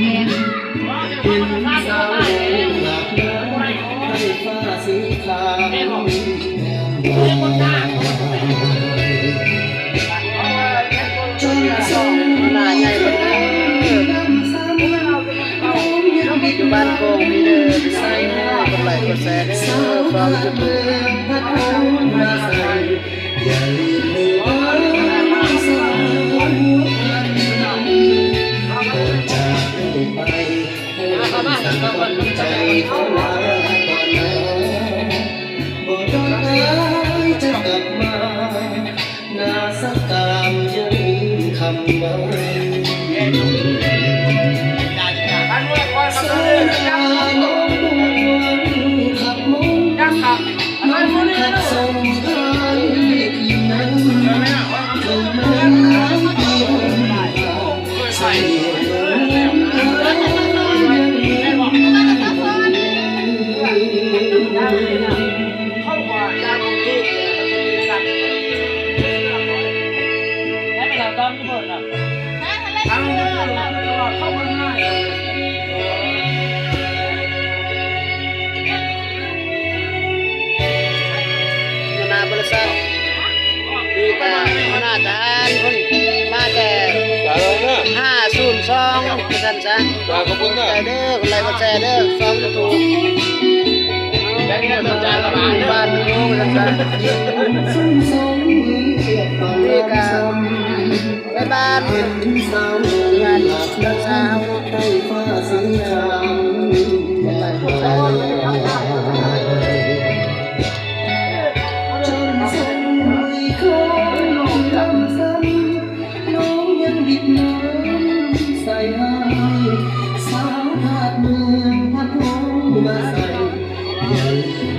เห็นสาวหลับน้ำให้ฟ้าสีขาวจนสมหน้าใหญ่เป็นอยู่บ้านโกงมีเด้อใส่หน้ากดไลค์กดแชร์เด้อฟังยูทูบพัดหูมาใส่อย่าลืมมือว่าสาวหัวจากไปให้สั่งใจเข้ามาก่อนนะบ่ต้องหายจะกลับมาหน้าสักกามยังคำว่าส่งให้พี่นั้นเธอไม่รักพี่ใส่ลมเข้ามาอยากดูกันแล้วเราต้องเปิดอ่ะเข้ามาง่ายบริษัทมีแต่หัวหน้าทหารคนมาแต่502ท่านซะใจเด้อคนไรก็แชร์เด้อฟังถูกบ้านโน้ท่านซะนี่กันไปบ้านงานรักษาให้ฟ้าสีขาวคนไรก็แชร์ใส่ให้สาวหาดเมืองพัดหูมาใส่อย่าลืม